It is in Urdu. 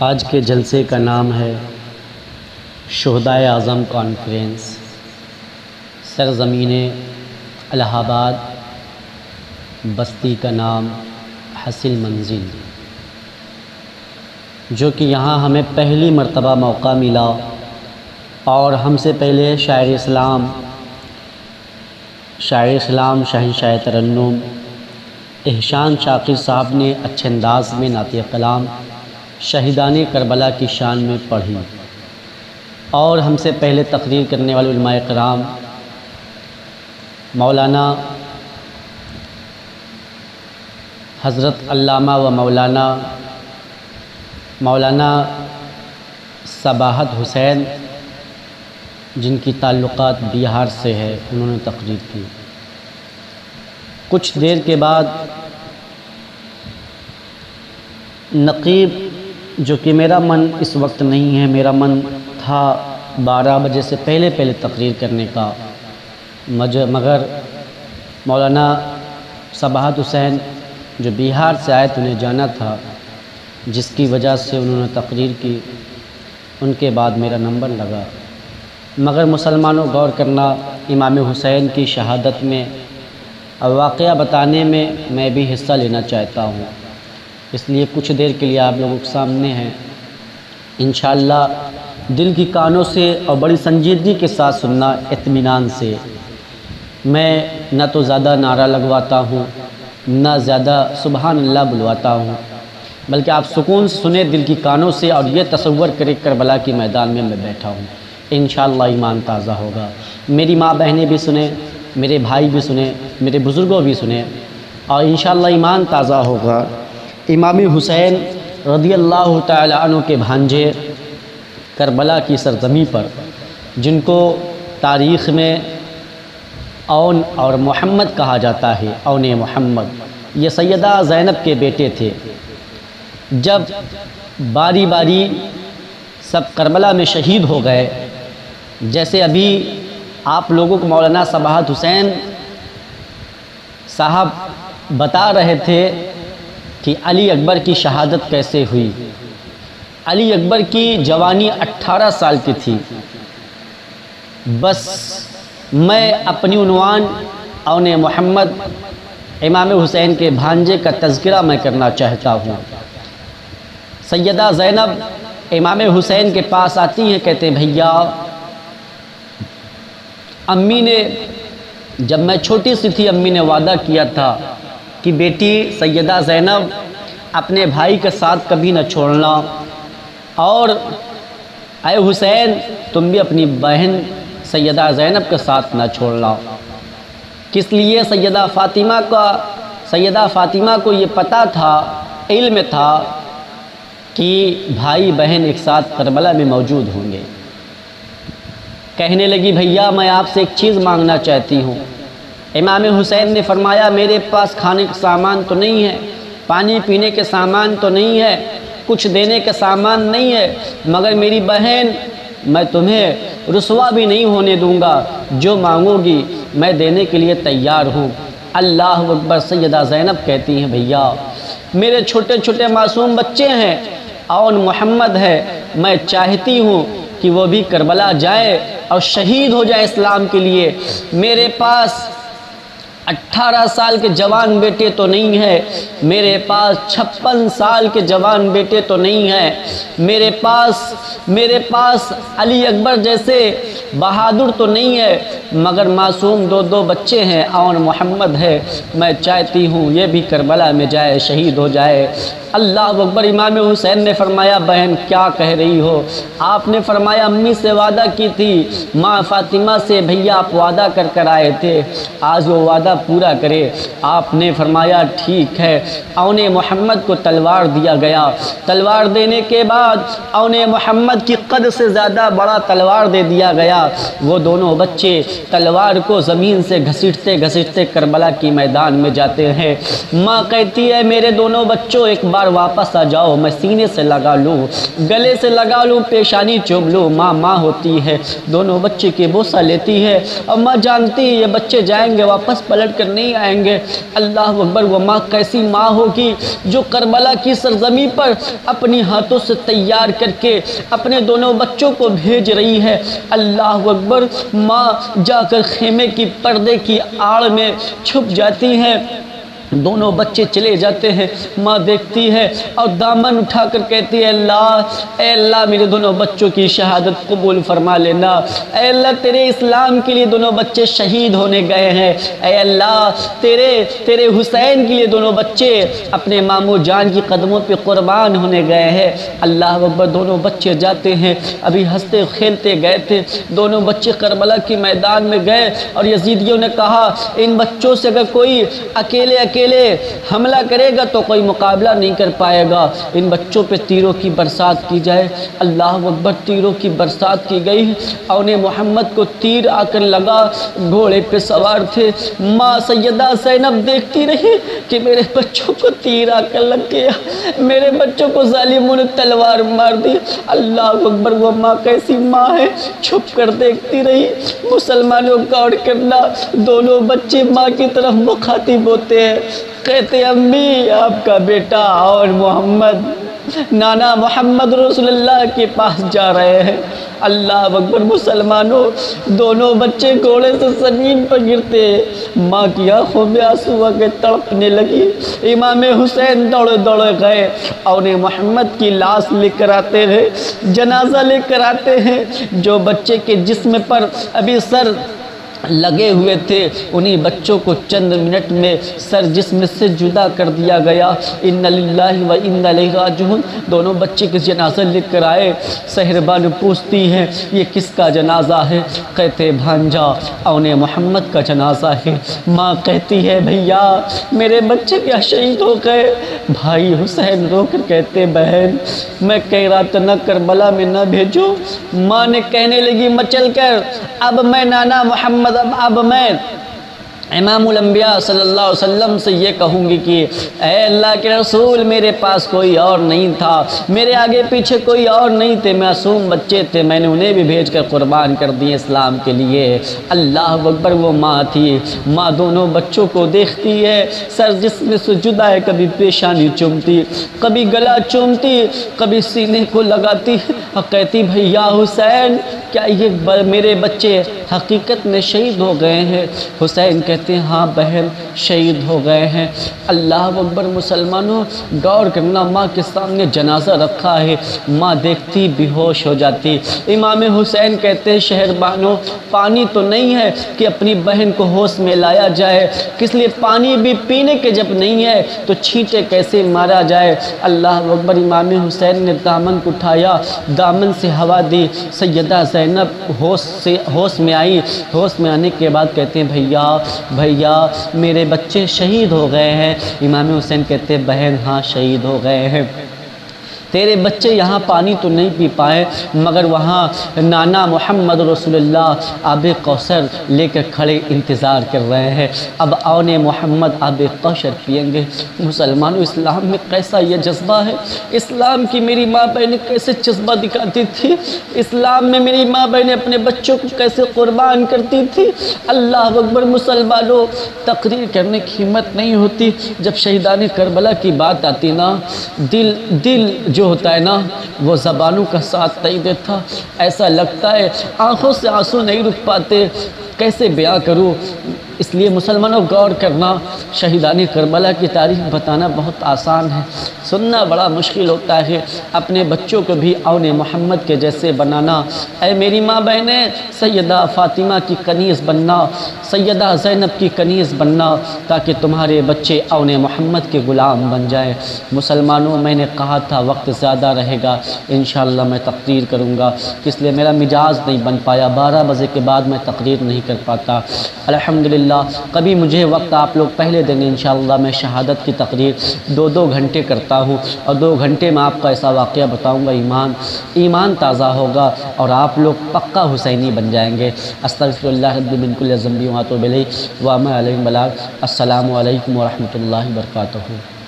آج کے جلسے کا نام ہے شہدائے اعظم کانفرنس، سرزمین الہ آباد، بستی کا نام حاصل منزل، جو کہ یہاں ہمیں پہلی مرتبہ موقع ملا اور ہم سے پہلے شاعر شہنشاہ ترنم احسان شاکر صاحب نے اچھے انداز میں نعت کلام شہیدان کربلا کی شان میں پڑھی، اور ہم سے پہلے تقریر کرنے والے علماء کرام مولانا حضرت علامہ و مولانا صباحت حسین، جن کی تعلقات بہار سے ہے، انہوں نے تقریر کی۔ کچھ دیر کے بعد نقیب، جو کہ میرا من اس وقت نہیں ہے، میرا من تھا 12 بجے سے پہلے تقریر کرنے کا، مگر مولانا صباحت حسین جو بہار سے آئے تو انہیں جانا تھا، جس کی وجہ سے انہوں نے تقریر کی، ان کے بعد میرا نمبر لگا۔ مگر مسلمانوں غور کرنا، امام حسین کی شہادت میں واقعہ بتانے میں میں بھی حصہ لینا چاہتا ہوں، اس لیے کچھ دیر کے لیے آپ لوگوں کے سامنے ہیں۔ انشاءاللہ دل کی کانوں سے اور بڑی سنجیدگی کے ساتھ سننا، اطمینان سے۔ میں نہ تو زیادہ نعرہ لگواتا ہوں، نہ زیادہ سبحان اللہ بلواتا ہوں، بلکہ آپ سکون سے سنیں دل کی کانوں سے، اور یہ تصور کریں کربلا کے میدان میں بیٹھا ہوں۔ انشاءاللہ ایمان تازہ ہوگا۔ میری ماں بہنیں بھی سنیں، میرے بھائی بھی سنیں، میرے بزرگوں بھی سنیں، اور انشاءاللہ ایمان تازہ ہوگا۔ امام حسین رضی اللہ تعالی عنہ کے بھانجے کربلا کی سرزمین پر، جن کو تاریخ میں اون اور محمد کہا جاتا ہے، اون محمد، یہ سیدہ زینب کے بیٹے تھے۔ جب باری باری سب کربلا میں شہید ہو گئے، جیسے ابھی آپ لوگوں کو مولانا صباحت حسین صاحب بتا رہے تھے کہ علی اکبر کی شہادت کیسے ہوئی۔ علی اکبر کی جوانی 18 سال کی تھی۔ بس میں اپنی عنوان اون محمد امام حسین کے بھانجے کا تذکرہ میں کرنا چاہتا ہوں۔ سیدہ زینب امام حسین کے پاس آتی ہیں، کہتے ہیں بھیا، امی نے، جب میں چھوٹی سی تھی، امی نے وعدہ کیا تھا کہ بیٹی سیدہ زینب اپنے بھائی کے ساتھ کبھی نہ چھوڑنا، اور اے حسین تم بھی اپنی بہن سیدہ زینب کے ساتھ نہ چھوڑنا۔ کس لیے؟ سیدہ فاطمہ کو یہ پتہ تھا، علم تھا کہ بھائی بہن ایک ساتھ کربلا میں موجود ہوں گے۔ کہنے لگی بھیا میں آپ سے ایک چیز مانگنا چاہتی ہوں۔ امام حسین نے فرمایا میرے پاس کھانے کا سامان تو نہیں ہے، پانی پینے کے سامان تو نہیں ہے، کچھ دینے کا سامان نہیں ہے، مگر میری بہن، میں تمہیں رسوا بھی نہیں ہونے دوں گا، جو مانگو گی میں دینے کے لیے تیار ہوں۔ اللہ اکبر۔ سیدہ زینب کہتی ہیں بھیا میرے چھوٹے چھوٹے معصوم بچے ہیں، اون محمد ہے، میں چاہتی ہوں کہ وہ بھی کربلا جائے اور شہید ہو جائے اسلام کے لیے۔ میرے پاس 18 سال کے جوان بیٹے تو نہیں ہے، میرے پاس 56 سال کے جوان بیٹے تو نہیں ہیں، میرے پاس علی اکبر جیسے بہادر تو نہیں ہے، مگر معصوم دو بچے ہیں، اون محمد ہے، میں چاہتی ہوں یہ بھی کربلا میں جائے، شہید ہو جائے۔ اللہ اکبر۔ امام حسین نے فرمایا بہن کیا کہہ رہی ہو؟ آپ نے فرمایا امی سے وعدہ کی تھی، ماں فاطمہ سے بھیا آپ وعدہ کر آئے تھے، آج وہ وعدہ پورا کرے۔ آپ نے فرمایا ٹھیک ہے۔ اون محمد کو تلوار دیا گیا۔ تلوار دینے کے بعد اون محمد کی قد سے زیادہ بڑا تلوار دے دیا گیا۔ وہ دونوں بچے تلوار کو زمین سے گھسیٹتے کربلا کی میدان میں جاتے ہیں۔ ماں کہتی ہے میرے دونوں بچوں ایک بار واپس آ جاؤ، میں سینے سے لگا لوں، گلے سے لگا لوں، پیشانی چوم لوں۔ ماں ہوتی ہے، دونوں بچے کی بوسہ لیتی ہے، اور ماں جانتی ہے یہ بچے جائیں گے واپس پلٹ پلٹ کر نہیں آئیں گے۔ اللہ اکبر، وہ ماں کیسی ماں ہوگی جو کربلا کی سرزمین پر اپنی ہاتھوں سے تیار کر کے اپنے دونوں بچوں کو بھیج رہی ہے۔ اللہ اکبر، ماں جا کر خیمے کی پردے کی آڑ میں چھپ جاتی ہے، دونوں بچے چلے جاتے ہیں، ماں دیکھتی ہے اور دامن اٹھا کر کہتی ہے اے اللہ میرے دونوں بچوں کی شہادت قبول فرما لینا، اے اللہ تیرے اسلام کے لیے دونوں بچے شہید ہونے گئے ہیں، اے اللہ تیرے حسین کے لیے دونوں بچے اپنے ماموں جان کی قدموں پہ قربان ہونے گئے ہیں۔ اللہ اکبر، دونوں بچے جاتے ہیں، ابھی ہنستے کھیلتے گئے تھے، دونوں بچے کربلا کے میدان میں گئے اور یزیدیوں نے کہا ان بچوں سے اگر کوئی اکیلے حملہ کرے گا تو کوئی مقابلہ نہیں کر پائے گا، ان بچوں پہ تیروں کی برسات کی جائے۔ اللہ اکبر، تیروں کی برسات کی گئی اور انہیں محمد کو تیر آ کر لگا، گھوڑے پہ سوار تھے، ماں سیدہ زینب دیکھتی رہی کہ میرے بچوں کو تیر آ کر لگ گیا، میرے بچوں کو ظالموں نے تلوار مار دی۔ اللہ اکبر، وہ ماں کیسی ماں ہے، چھپ کر دیکھتی رہی۔ مسلمانوں غور کرنا، دونوں بچے ماں کی طرف مخاطب ہوتے ہیں، کہتے امی آپ کا بیٹا اور محمد نانا محمد رسول اللہ کے پاس جا رہے ہیں۔ اللہ اکبر، مسلمانوں دونوں بچے گھوڑے سے زمین پر گرتے، ماں کی آنکھوں میں آنسو آ کے تڑپنے لگی۔ امام حسین دوڑے دوڑے گئے اور انہیں محمد کی لاش لے کر آتے ہیں، جنازہ لے کر آتے ہیں۔ جو بچے کے جسم پر ابھی سر لگے ہوئے تھے انہی بچوں کو چند منٹ میں سر جسم سے جدا کر دیا گیا۔ ان للہ و انا الیہ راجعون، دونوں بچے کے جنازہ لے کر آئے۔ سحربانو پوچھتی ہے یہ کس کا جنازہ ہے؟ کہتے بھانجا اون محمد کا جنازہ ہے۔ ماں کہتی ہے بھیا میرے بچے کیا شہید ہو گئے؟ بھائی حسین رو کر کہتے بہن میں کہہ رہا تھا نہ کربلا میں نہ بھیجو۔ ماں نے کہنے لگی مچل کر اب میں نانا محمد اب میں امام الانبیاء صلی اللہ علیہ وسلم سے یہ کہوں گی کہ اے اللہ کے رسول میرے پاس کوئی اور نہیں تھا، میرے آگے پیچھے کوئی اور نہیں تھے، معصوم بچے تھے، میں نے انہیں بھی بھیج کر قربان کر دیے اسلام کے لیے۔ اللہ اکبر، وہ ماں تھی، ماں دونوں بچوں کو دیکھتی ہے، سر جسم سے جدا ہے، کبھی پیشانی چومتی، کبھی گلا چومتی، کبھی سینے کو لگاتی اور کہتی بھیا حسین کیا یہ میرے بچے حقیقت میں شہید ہو گئے ہیں؟ حسین کہتے ہیں ہاں بہن شہید ہو گئے ہیں۔ اللہ اکبر، مسلمانوں غور کرنا، ماں کے سامنے جنازہ رکھا ہے، ماں دیکھتی بے ہوش ہو جاتی۔ امام حسین کہتے ہیں شہربانو پانی تو نہیں ہے کہ اپنی بہن کو ہوش میں لایا جائے، کس لیے پانی بھی پینے کے جب نہیں ہے تو چھینٹے کیسے مارا جائے؟ اللہ اکبر، امام حسین نے دامن کو اٹھایا، دامن سے ہوا دی، سیدہ زینب ہوش میں آئی، ہوش میں آنے کے بعد کہتے ہیں بھیا میرے بچے شہید ہو گئے ہیں۔ امام حسین کہتے ہیں بہن ہاں شہید ہو گئے ہیں، تیرے بچے یہاں پانی تو نہیں پی پائے مگر وہاں نانا محمد رسول اللہ آب کوثر لے کر کھڑے انتظار کر رہے ہیں، اب آون محمد آب کوثر پئیں گے۔ مسلمانوں اسلام میں کیسا یہ جذبہ ہے، اسلام کی میری ماں بہنیں کیسے جذبہ دکھاتی تھی، اسلام میں میری ماں بہنیں اپنے بچوں کو کیسے قربان کرتی تھی۔ اللہ اکبر، مسلمانوں تقریر کرنے کی ہمت نہیں ہوتی، جب شہیدان کربلا کی بات آتی نا دل جو ہوتا ہے نا وہ زبانوں کا ساتھ نہیں دیتا، ایسا لگتا ہے آنکھوں سے آنسو نہیں رک پاتے، کیسے بیاں کروں۔ اس لیے مسلمانوں غور کرنا، شہیدان کربلا کی تاریخ بتانا بہت آسان ہے، سننا بڑا مشکل ہوتا ہے۔ اپنے بچوں کو بھی آون محمد کے جیسے بنانا، اے میری ماں بہنیں سیدہ فاطمہ کی کنیز بننا، سیدہ زینب کی کنیز بننا، تاکہ تمہارے بچے آون محمد کے غلام بن جائیں۔ مسلمانوں میں نے کہا تھا وقت زیادہ رہے گا، انشاءاللہ میں تقریر کروں گا، اس لیے میرا مجاز نہیں بن پایا، 12 بجے کے بعد میں تقریر نہیں کر پاتا۔ الحمدللہ کبھی مجھے وقت آپ لوگ پہلے دیں گے، انشاءاللہ میں شہادت کی تقریر 2 گھنٹے کرتا ہوں اور 2 گھنٹے میں آپ کا ایسا واقعہ بتاؤں گا، ایمان تازہ ہوگا اور آپ لوگ پکا حسینی بن جائیں گے۔ استغفر اللہ ربی من کل ذنب و اتوب الیہ وما علیہ البلاغ۔ السلام علیکم ورحمۃ اللہ وبرکاتہ۔